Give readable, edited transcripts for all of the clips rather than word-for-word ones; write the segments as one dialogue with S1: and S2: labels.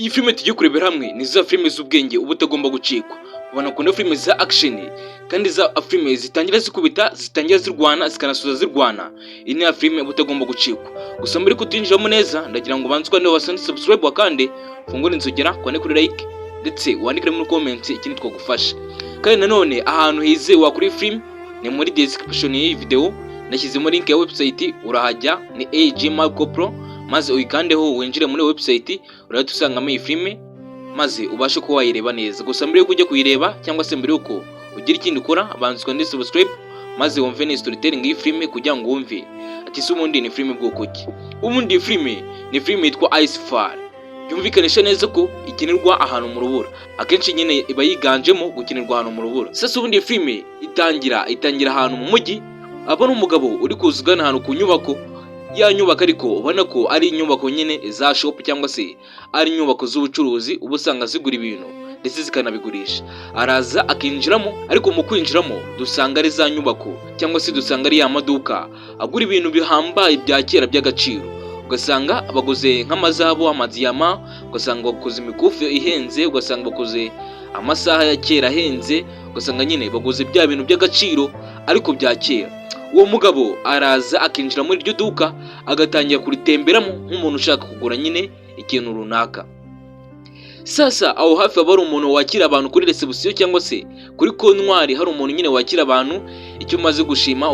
S1: Iyi filime tugiye kurebera hamwe ni za filime z'ubwenge uba utagomba gucikwa. Ubona kuna filime za action kandi za filime zitangira zikubita, zitangira zirwana, zikanasoza zirwana. Iyi ni ya filime uba utagomba gucikwa. Gusa mbere ko tuyinjiramo neza, ndagira ngo banzwe niba wasande subscribe wakande, fungura inzogera, kwane kuri like ndetse wandikire muri comment ikindi twagufasha. Kandi nanone ahantu hize wa kuri film ni muri description y'iyi video, nashyizemo link ya website, urahajya ni AG Marco Pro, maze uyikandeho winjire muri website, urahita usangamo iyi filime maze ubashe kuba wayireba neza. Gusa mbere yo kujya kuyireba cyangwa se mbere yuko ugira ikindi ukora, abanzwe ndi subscribe maze wumve ni storytelling iyi filime kugira ngo wumve ati se ubundi ni filime bwoko ki. Ubundi iyi filime ni filime yitwa Icefall. Byumvikanisha neza ko ikinirwa ahantu mu rubura. Akenshi nyine iba yiganjemo gukinirwa ahantu mu rubura. Sasa ubundi iyi filime itangira ahantu mu mujyi, abona umugabo uri kuzugana ahantu ku nyubako. Ya nyubako ariko ubona ko ari inyubako nyine za shop cyangwa se ari inyubako z'ubucuruzi uba usanga zigura ibintu ndetse zikanabigurisha. Araza akinjiramo, ariko mu kwinjiramo dusanga ari za nyubako cyangwa se dusanga ari ya maduka agura ibintu bihambaye bya kera by'agaciro. Ugasanga baguze nk'amazahabu, amadiyama, ugasanga baguze imikufi ihenze, ugasanga baguze amasaha ya kera ahenze, ugasanga nyine baguze bya bintu by'agaciro ariko bya kera. Uwo mugabo araza akinjira muri iryo duka agatangira kuritemberamo nk'umuntu ushaka kugura nyine ikintu runaka. Sasa aho hafi aba ari umuntu wakira abantu kuri reception cyangwa se kuri kontwari, hari umuntu nyine wakira abantu, icyo umaze gushima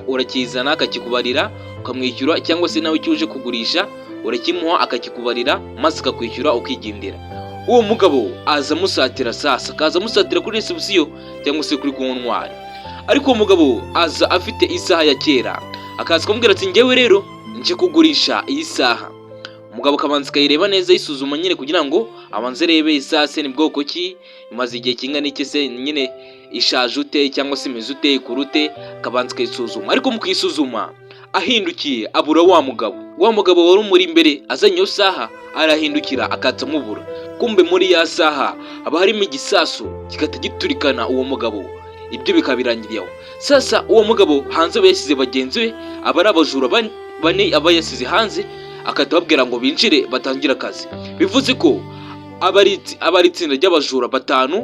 S1: urakizana akakikubarira ukamwishyura, cyangwa se nawe icyo uje kugurisha urakimuha akakikubarira maze akakwishyura ukigendera. Uwo mugabo aza musatira, sasa kaza musatira kuri reception cyangwa se kuri kontwari. Ariko uwo mugabo aza afite isaha ya kera, akaza kumubwira ati ngewe rero nje kugurisha iyi saha. Umugabo kabanza kayireba neza yisuzuma nyine kugira ngo abanze rebe isaha se ni bwoko ki, imaze igihe kingana iki se, nyine ishaje ute cyangwa se imeze ute, kurute, kabanza kayisuzuma. Ariko mu kwisuzuma ahindukiye abura wa mugabo wari umuri imbere azanye iyo saha, arahindukira akatsa mubura. Kumbe muri ya saha haba harimo igisasu kigata giturikana uwo mugabo, ibyo bikabirangiriyeho. Sasa uwo mugabo hanze bayasize bagenzi be, aba ari abajura bane aba yasize hanze, akatababwira ngo binjire batangira akazi. Bivuze ko aba ari itsinda ry'abajura batanu,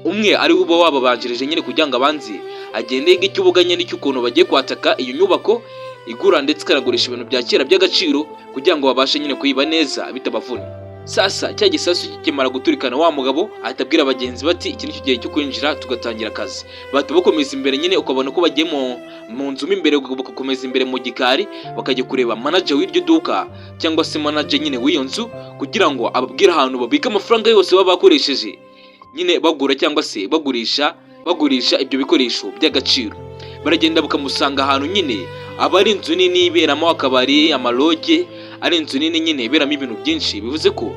S1: umwe ari uba wababanjirije nyine kugira ngo abanze agende yiga icy'ubuga nyine cy'ukuntu bagiye kwataka iyo nyubako igura ndetse ikanagurisha ibintu bya kera by'agaciro kugira ngo babashe nyine kuyiba neza bitabavuna. Sasa cya gisasu kikimara guturikana, wa mugabo atabwira abagenzi bati iki ni cyo gihe cyo kwinjira tugatangira akazi. Bahita bakomeza imbere nyine, ukabona ko bagiye mu nzu imbere, bagakomeza imbere mu gikari, bakajya kureba manager w'iryo duka cyangwa se manager nyine w'iyo nzu kugira ngo ababwire ahantu babika amafaranga yose baba bakoresheje nyine bagura cyangwa se bagurisha ibyo bikoresho by'agaciro. Baragenda bakamusanga ahantu nyine aba ari inzu nini iberamo akabari, amaloge, ari inzu nini nyine iberamo ibintu byinshi. Bivuze ko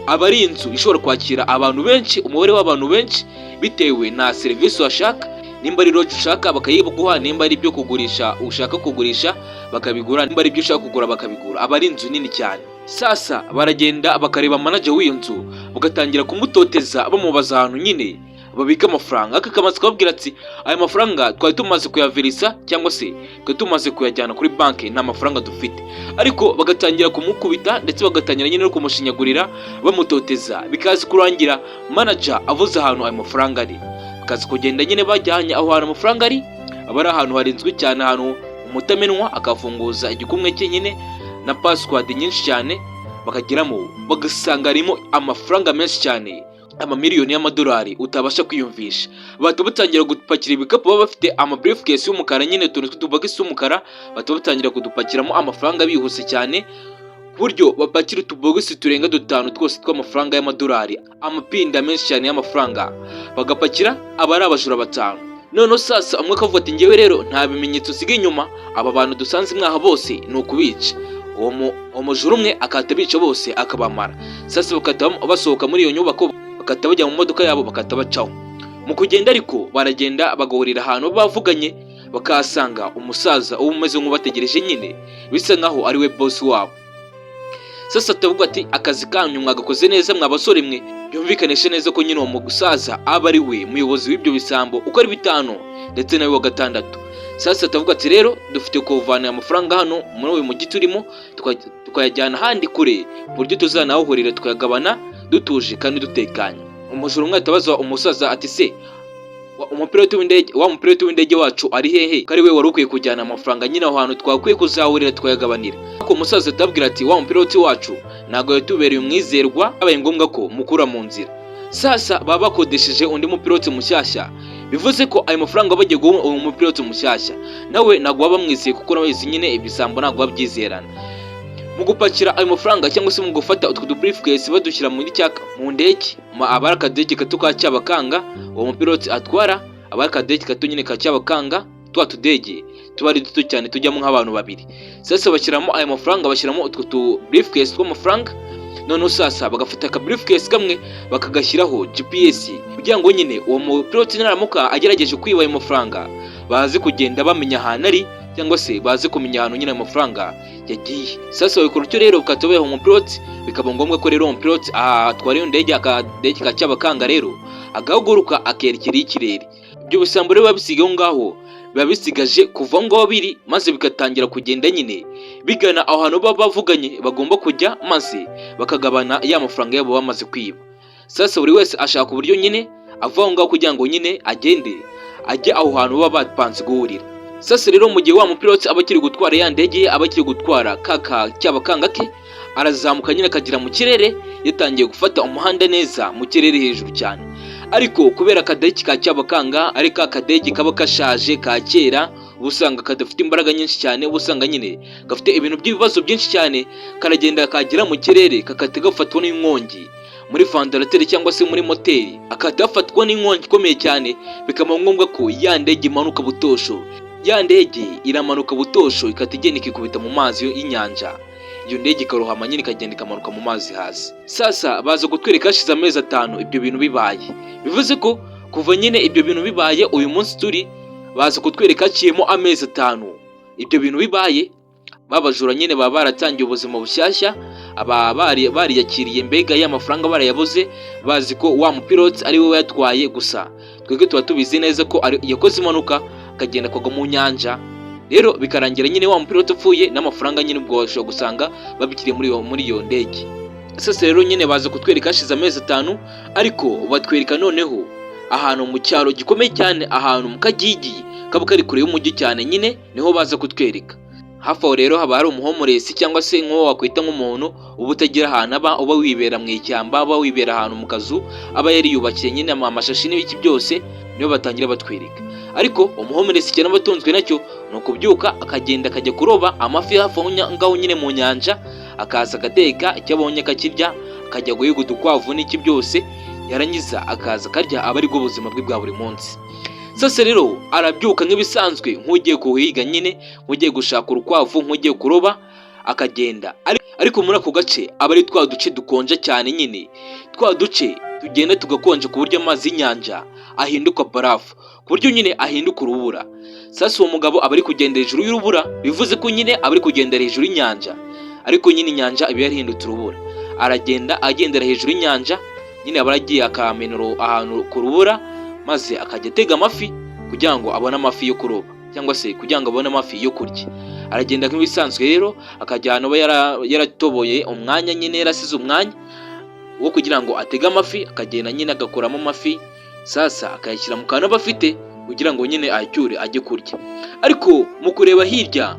S1: aba ari inzu ishobora kwakira abantu benshi, umubare w'abantu benshi bitewe na serivisi washaka. Nimba ari loge ushaka bakayibuguha, nimba ari ibyo kugurisha ushaka kugurisha bakabigura, nimba ari ibyo ushaka kugura bakabigura. Aba ari inzu nini cyane. Sasa baragenda bakareba manager w'iyo nzu, bagatangira kumutoteza bamubaza ahantu nyine babika amafaranga. Akakamaze kubabwira ati aya mafaranga twari tumaze kuyaverisa cyangwa se twari tumaze kuyajyana kuri banki, nta mafaranga dufite. Ariko bagatangira kumukubita ndetse bagatangira nyine no kumushinyagurira bamutoteza, bikaza kurangira manager avuze ahantu aya mafaranga ari. Bakaza kugenda nyine bajyanye aho hantu amafaranga ari, aba ari ahantu harinzwe cyane, ahantu umutamenwa akafunguza igikumwe cye nyine na password nyinshi cyane, bakageramo bagasanga harimo amafaranga menshi cyane, amamiliyoni y'amadolari utabasha kwiyumvisha. Bahita batangira gupakira ibikapu, baba bafite briefcase y'umukara nyine, utuntu tw'utubogisi y'umukara, bahita batangira kudupakiramo amafaranga bihuse cyane, ku buryo bapakira utubogisi turenga 5 twose tw'amafaranga y'amadolari, amapinda menshi cyane y'amafaranga bagapakira. Aba ari abajura batanu. None sasa umwe akavuga ati ngewe rero nta bimenyetso siga inyuma, aba bantu dusanze mwaha bose ni ukubica. Uwo mujura umwe akahita bica bose akabamara. Sasa bakahita basohoka muri iyo nyubako, bakahita bajya mu modoka yabo bakahita bacaho. Mu kugenda ariko baragenda bagahurira ahantu bavuganye, bakahasanga umusaza uba umeze nk'ubategereje nyine, bisa nkaho ari we boss wabo. Sasa atavuga ati akazi kanyu mwagakoze neza mwabasore mwe. Byumvikanisha neza ko nyine uwo musaza aba ari we muyobozi w'ibyo bisambo uko ari 5 ndetse nawe wa 6. Sasa atavuga ati rero dufite kuvana amafaranga hano muri uyu mujyi turimo tukayajyana ahandi kure, buryo tuzanahurira tukayagabana dutuje kandi dutekanye. Umujura umwe atabaza umusaza ati se umupiloti w'indege wacu ari hehe, kari we wari ukwiye kujyana amafaranga nyine aho hantu twakwiye kuzahurira twayagabanira. Ariko umusaza atabwira ati wa mupiloti wacu ntabwo yatubereye umwizerwa, abaye ngombwa ko mukura mu nzira. Sasa baba bakodesheje undi mupiloti mushyashya, bivuze ko ayo mafaranga bagiye guha uwo mupiloti mushyashya nawe ntabwo baba bamwizeye, kuko nabazi nyine ibisambo ntabwo babyizerana. Mu gupakira ayo mafaranga cyangwa se mu gufata utwo briefcase badushyira mu ndege, abari akadege gato ka Cyabakanga uwo mupiloti atwara, abari akadege gato nyine ka Cyabakanga, twa tudege tuba ari duto cyane tujyamo nk'abantu babiri. Sasa bashyiramo ayo mafaranga, bashyiramo utwo briefcase tw'amafaranga, noneho sasa bagafata aka briefcase kamwe bakagashyiraho GPS kugira ngo nyine uwo mupiloti naramuka agerageje kwiba ayo mafaranga bazi kugenda bamenya ahantu ari, cyangwa se bazi kumenya ahantu nyine ayo mafaranga yagiye. Sasa babikora utyo rero bukatobeho umupiloti, bikaba ngombwa ko rero umupiloti atwara iyo ndege, akadege ka Cyabakanga rero agahaguruka akerekera ikirere. Ibyo bisambo rero babisigaho ngaho biba bisigaje kuva ngaho biri, maze bikatangira kugenda nyine bigana aho hantu baba bavuganye bagomba kujya, maze bakagabana ya mafaranga yabo bamaze kwiba. Sasa buri wese ashaka uburyo nyine ava aho ngaho kugira ngo nyine ajye aho hantu baba bapanze guhurira. Sasa rero mu gihe wa mupiloti aba akiri gutwara ya ndege ye, aba akiri gutwara ka Cyabakanga ke, arazamuka nyine akagera mu kirere, yatangiye gufata umuhanda neza mu kirere hejuru cyane. Ariko kubera akadege ka Cyabakanga ari ka kadege kaba kashaje ka kera, ubusanga kadafite imbaraga nyinshi cyane, ubusanga nyine gafite ibintu by'ibibazo byinshi cyane, karagenda kagera mu kirere kakate gafatwa n'inkongi muri vandarateri cyangwa se muri moteri, akatafatwa n'inkongi ikomeye cyane, bikaba ngombwa ko ya ndege imanuka butosho. Ya ndege iramanuka butosho ikatigenda ikikubita mu mazi y'inyanja, iyo ndege ikarohama nyine ikagenda ikamanuka mu mazi hasi. Sasa baza kutwereka hashize amezi 5 ibyo bintu bibaye, bivuze ko kuva nyine ibyo bintu bibaye uyu munsi turi, baza kutwereka haciyemo amezi 5 ibyo bintu bibaye. Babajura nyine baba baratangiye ubuzima bushyashya, aba bariyakiriye mbega y'amafaranga barayabuze, bazi ko wa mupiloti ari we yatwaye. Gusa twebwe tuba tubizi neza ko yakoze impanuka akagenda kugwa mu nyanja, rero bikarangira nyine wa mupiloti upfuye n'amafaranga nyine ubwo washobora gusanga babikiriye muri iyo ndege. Sasa rero nyine baza kutwereka hashize amezi 5, ariko batwereka noneho ahantu mu cyaro gikomeye cyane, ahantu mu kagigi kaba kari kure y'umujyi cyane, nyine niho baza kutwereka. Hafi aho rero haba hari umuhomoresi cyangwa se nk'uwo wakwita nk'umuntu uba utagira ahantu aba, uba wibera mu ishyamba, uba wibera ahantu mu kazu aba yari yubakiye nyine amashashi n'ibiki byose, niyo batangira batwereka. Ariko umuhomoresi cyane abatunzwe nacyo ni ukubyuka akagenda akajya kuroba amafi hafi aho ngaho nyine mu nyanja, akaza agateka icyo abonye akakirya, akajya guhiga udukwavu n'iki byose, yarangiza akaza akarya, aba ari bwo buzima bwe bwa buri munsi. Sasa rero arabyuka nk'ibisanzwe nk'ugiye kuhiga nyine, nk'ugiye gushaka urukwavu, nk'ugiye kuroba, akagenda. Ariko muri ako gace aba ari twa duce dukonja cyane nyine, twa duce tugenda tugakonja ku buryo amazi y'inyanja ahinduka barafu, ku buryo nyine ahinduka urubura. Sasa uwo mugabo aba ari kugenda hejuru y'urubura, bivuze ko nyine aba ari kugendera hejuru y'inyanja, ariko nyine inyanja iba yarahindutse urubura. Aragenda agendera hejuru y'inyanja, nyine aba aragiye akamenera ahantu ku rubura, maze akajya atega amafi kugira ngo abone amafi yo kuroba, cyangwa se kugira ngo abone amafi yo kurya. Aragenda nk'ibisanzwe rero akajya ahantu aba yaratoboye umwanya, nyine yarasize umwanya wo kugira ngo atege amafi, akagenda nyine agakuramo amafi. Sasa akayashyira mu kantu aba afite kugira ngo nyine acyure ajye kurya. Ariko mu kureba hirya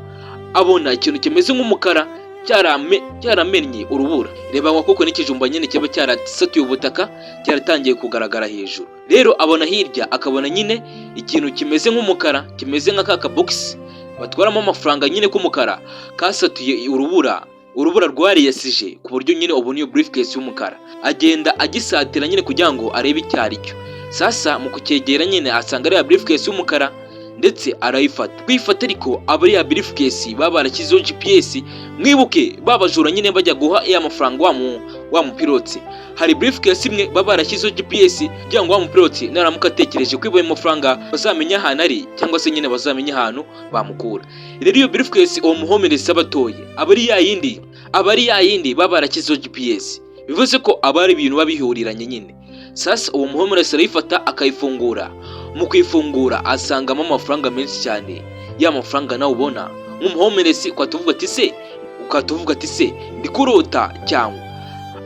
S1: abona ikintu kimeze nk'umukara cyaramennye urubura. Reba ngo koko n'ikijumba nyine kiba cyarasatuye ubutaka, cyaratangiye kugaragara hejuru. Rero abona hirya akabona nyine ikintu kimeze nk'umukara, kimeze nka ka box batwaramo amafaranga nyine k'umukara, kasatuye urubura rwariyasije ku buryo nyine ubona iyo briefcase y'umukara. Agenda agisatira nyine kugira ngo arebe icyo ari cyo. Sasa mu kucyegera nyine asanga ari ya briefcase y'umukara, ndetse arayifata. Kwifata ariko aba ari ya briefcase baba barashyizeho GPS. Mwibuke babajura nyine bajya guha ya mafaranga wa mupiloti, hari briefcase imwe baba barashyizeho GPS kugira ngo wa mupiloti naramuka atekereje kwiba ayo mafaranga bazamenya ahantu ari, cyangwa se nyine bazamenya ahantu bamukura. Rero iyo briefcase uwo muhomeresi abatoye aba ari ya yindi baba barashyizeho GPS, bivuze ko aba ari ibintu babihuriranye nyine. Sasa uwo muhomeresi arayifata akayifungura. Mu kwifungura asangamo amafaranga menshi cyane, ya mafaranga nawe ubona nk'umuhomeresi ukatuvuga ati se ndi kurota cyangwa.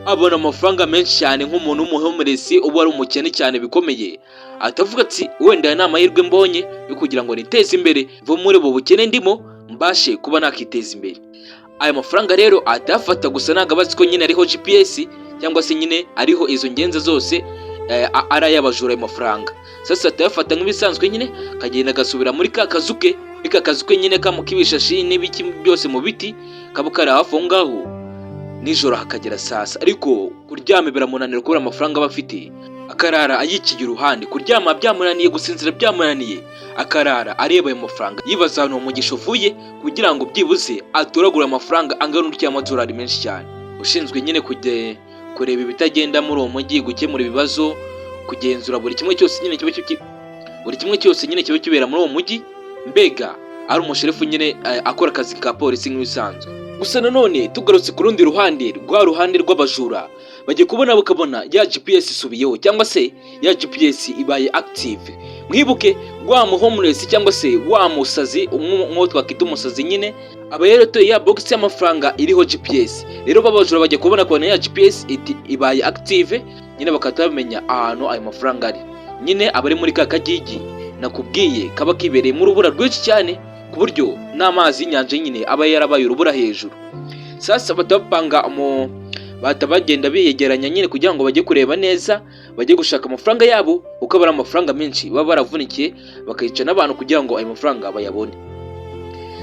S1: abona amafaranga menshi cyane nk'umuntu w'umuhomeless uba ari umukene cyane bikomeye, atavuga ati wenda ni amahirwe mbonye yo kugira ngo niteze imbere mve muri ubu bukene ndimo mbashe kuba nakiteza imbere. Aya mafaranga rero atafata gusa ntabwo abazi ko nyine ariho GPS cyangwa se nyine ariho izo ngenzi zose ari ay'abajura ayo mafaranga. Sasa atayafata nk'ibisanzwe nyine akagenda agasubira muri ka kazu ke nyine kamukibishashi n'ibiki byose mu biti kaba kari hafi aho ngaho. Nijoro hakagera sasa, ariko kuryama biramunanira kubera amafaranga aba afite, akarara ayikiye uruhande. Kuryama byamunaniye, gusinzira byamunaniye, akarara areba ayo mafaranga yibaza ahantu umugisha uvuye kugira ngo byibuze atoragura amafaranga angana n'amadolari menshi cyane. Ushinzwe nyine kureba ibitagenda muri uwo mujyi, gukemura ibibazo, kugenzura buri kimwe cyose nyine kiba kibera muri uwo mujyi, mbega ari umusherifu nyine akora akazi ka polisi nk'ibisanzwe. Gusa nanone tugarutse ku rundi ruhande, rwa ruhande rw'abajura bagiye kubona bakabona ya GPS isubiyeho cyangwa se ya GPS ibaye active. Mwibuke wa homeless cyangwa se wa musazi umwe twakita umusazi nyine aba yaratoye ya box y'amafaranga iriho GPS. Rero babajura bagiye kubona ko ya GPS ibaye active nyine bakata bamenya ahantu ayo mafaranga ari. Nyine abari muri ka kagigi nakubwiye kaba kibereye mu rubura rwinshi cyane ku buryo n'amazi y'inyanja nyine aba yarabaye urubura hejuru. Sasa bagenda biyegeranya nyine kugira ngo bajye kureba neza, bajye gushaka amafaranga yabo uko abari amafaranga menshi baba baravunikiye, bakayica n'abantu kugira ngo ayo mafaranga bayabone.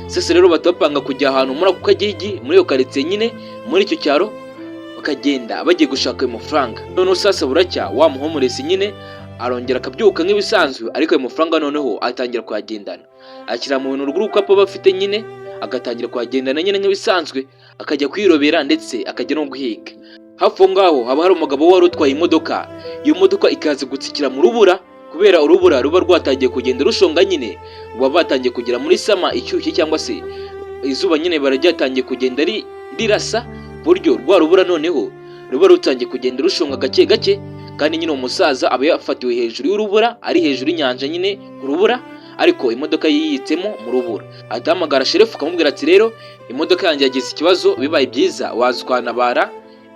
S1: Sasa rero batapanga kujya ahantu muri ako kagigi, muri iyo karitsiye nyine, muri icyo cyaro, bakagenda bagiye gushaka ayo mafaranga. Noneho sasa buracya wa homeless nyine arongera akabyuka nk'ibisanzwe, ariko ayo mafaranga noneho atangira kuyagendana, akira mu bintu rw'urukapo bafite nyine, agatangira kuyagendana nyine nk'ibisanzwe, akajya kwirobera ndetse akajya no guhiga. Hafi aho ngaho haba hari umugabo wari utwaye imodoka, iyo modoka ikaza gutsikira mu rubura kubera urubura ruba rwatangiye kugenda rushonga nyine, baba batangiye kugera muri sama ishyushye cyangwa se izuba nyine barajyatangiye kugenda rirasa, buryo rwa rubura noneho ruba rutangiye kugenda rushonga gake gake. Kandi nyine umusaza aba yafatiwe hejuru y'urubura, ari hejuru y'inyanja nyine ku rubura, ariko imodoka yiyitsemo mu rubura. Atahamagara sherefu akamubwira ati rero imodoka yanjye yagize ikibazo, bibaye byiza wazwanabara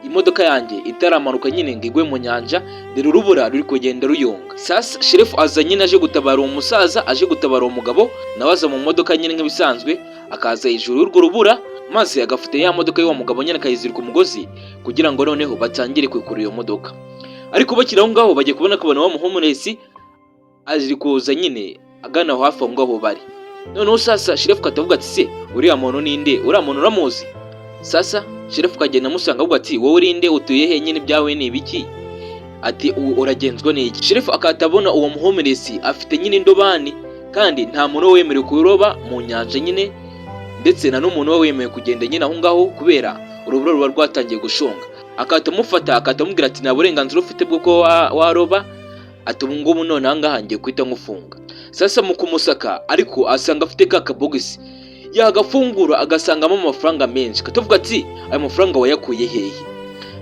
S1: imodoka yanjye itaramanuka nyine ngo igwe mu nyanja, rero urubura ruri kugenda ruyonga. Sasa sherefu aza nyine aje gutabara uwo musaza, aje gutabara uwo mugabo, nawe aza mu modoka nyine nk'ibisanzwe, akaza hejuru y'urwo rubura, maze agafite ya modoka y'uwo mugabo nyine akayizirika umugozi kugira ngo noneho batangire kwikurura iyo modoka. Ariko bakiri aho ngaho bagiye kubona ko wa homeless aje kuza nyine agana hafi aho ngaho bari. Noneho sasa sherefu katavuga ati se uriya muntu ninde, uriya muntu uramuzi? Sasa sherefu kagenda amusanga avuga ati wowe urinde, utuye he, nyine byawe ni ibiki? Ati uragenzwa n'iki? Sherefu akatabona uwo homeless afite nyine indobani, kandi nta muntu wemerewe kuroba mu nyanja nyine, ndetse na n'umuntu wemerewe kugenda nyine aho ngaho kubera urubura ruba rwatangiye gushonga. Akatamufata akatamubwira ati nta burenganzira ufite bwo ko waroba, ati ubu ngubu none ahangaha ngiye kwita ngufunga. Sasa mu kumusaka ariko asanga afite ka kabogisi, yagafungura agasangamo amafaranga menshi, katavuga ati ayo mafaranga wayakuye hehe?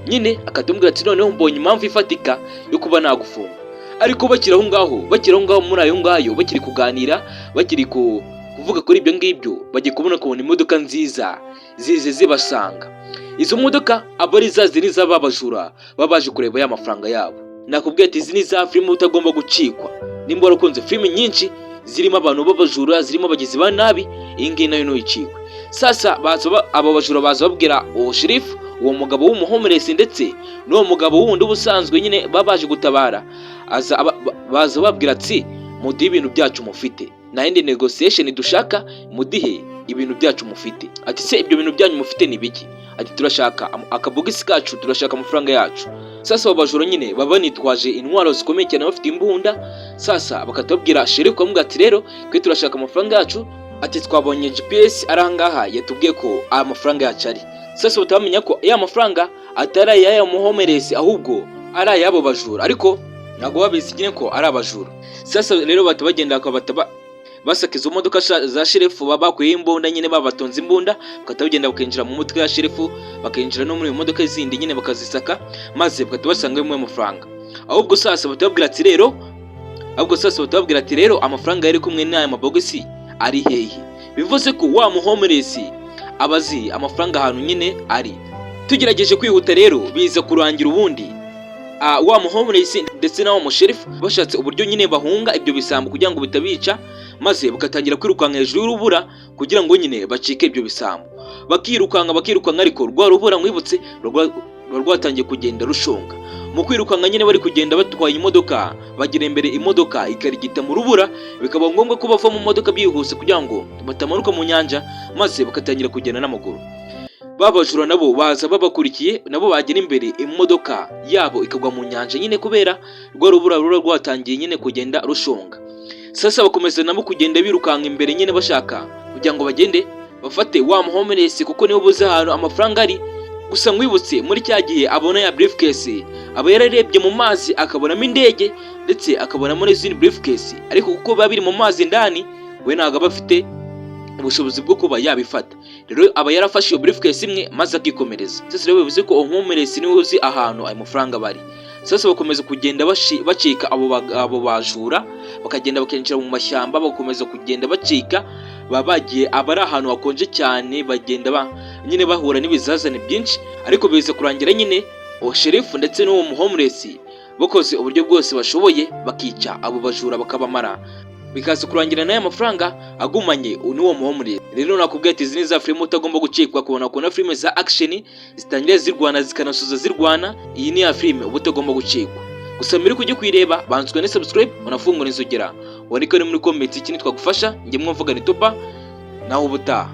S1: Nyine akatamubwira ati noneho mbonye impamvu ifatika yo kuba nagufunga. Ariko bakiri aho ngaho muri ayo ngayo bakiri kuganira, bakiri kuvuga kuri ibyo ngibyo, bagiye kubona imodoka nziza zize zibasanga. Izo modoka aba ari za ziri z'ababajura babaje kureba ya mafaranga yabo. Nakubwiye ati izi ni za filime utagomba gucikwa. Nimba warakunze filime nyinshi zirimo abantu b'abajura, zirimo abagizi ba nabi, iyi ngiyi nayo ntuyicikwe. Sasa aba bajura baza babwira uwo sherifu, uwo mugabo w'umuhomeless ndetse n'uwo mugabo wundi ubusanzwe nyine babaje gutabara, baza babwira ati mudihe ibintu byacu mufite, nta yindi negotiation dushaka, mudihe ibintu byacu mufite. Ati se ibyo bintu byanyu mufite ni biki? Ati turashaka akabogisi kacu, turashaka amafaranga yacu. Sasa abajura nyine baba nitwaje intwaro zikomeye cyane, bafite imbunda. Sasa bakatabwira sherefu kamubwira ati rero twe turashaka amafaranga yacu, ati twabonye GPS arangaha yatubwiye ko amafaranga yacu ari. Sasa batamenya ko ya mafaranga atari ay'aya homeless ahubwo ari ay'abo bajura, ariko ntago babizi nyine ko ari abajura. Sasa rero batabagenda basaka izo modoka za sherefu, baba bakuye imbunda nyine, babatonze imbunda, bakatabagenda bakinjira mu modoka ya sherefu, bakinjira no muri iyo modoka zindi nyine bakazisaka, maze bakatabasanga mu mafaranga. Ahubwo sasa batababwira ati rero amafaranga yari kumwe n'aya mabogisi ari hehe? Bivuze ko wa homeless abazi amafaranga ahantu nyine ari. Tugerageje kwihuta rero biza kurangira ubundi wa muhomeless ndetse na wa musherifu bashatse uburyo nyine bahunga ibyo bisambo kugira ngo bitabica, maze bagatangira kwirukanka hejuru y'urubura kugira ngo nyine bacike ibyo bisambo. Bakirukanka ariko rwa rubura mwibutse rwatangiye kugenda rushonga. Mu kwirukanka nyine bari kugenda batwaye imodoka, bagera imbere imodoka ikarigita mu rubura, bikaba ngombwa ko bava mu modoka byihuse kugira ngo batamanuka mu nyanja, maze bakatangira kugenda n'amaguru. Babajura nabo baza babakurikiye, nabo bagera imbere imodoka yabo ikagwa mu nyanja nyine kubera rwa rubura rwatangiye nyine kugenda rushonga. Sasa bakomeza nabo kugenda birukanka imbere nyine bashaka kugira ngo bagende bafate wa muhomeless kuko niwe buze ahantu amafaranga ari. Gusa mwibutse muri cya gihe abona ya briefcase, aba yararebye mu mazi akabonamo indege ndetse akabonamo n'izindi briefcase, ariko kuko babiri mu mazi ndani we ntago bafite ubushobozi bwo kuba yabifata. Rero aba yarafashe iyo briefcase imwe maze akikomereza. Sasa rero bivuze ko umuhomeless niwe uzi ahantu ayo mafaranga bari. Sasa bakomeza kugenda bacika abo bajura, bakagenda bakinjira mu mashyamba, bakomeza kugenda bacika, babagiye abari ahantu hakonje cyane, bagenda nyine bahura n'ibizazane byinshi, ariko biza kurangira nyine sherifu ndetse n'uwo muhomeless bakoze uburyo bwose bashoboye bakica abo bajura bakabamara, bikaza kurangira n'aya mafaranga agumanye n'uwo muhomeless. Rero nakubwiye ati izi ni za filime utagomba gucikwa, kubona filime za action zitangira zirwana zikanasoza zirwana. Iyi ni ya filime uba utagomba gucikwa. Gusa mbere kujya kwireba banzwe ne subscribe, unafungura inzogera, wandika muri comment ikindi twagufasha. Njye mwumvuga ni Topa, naho ubutaha.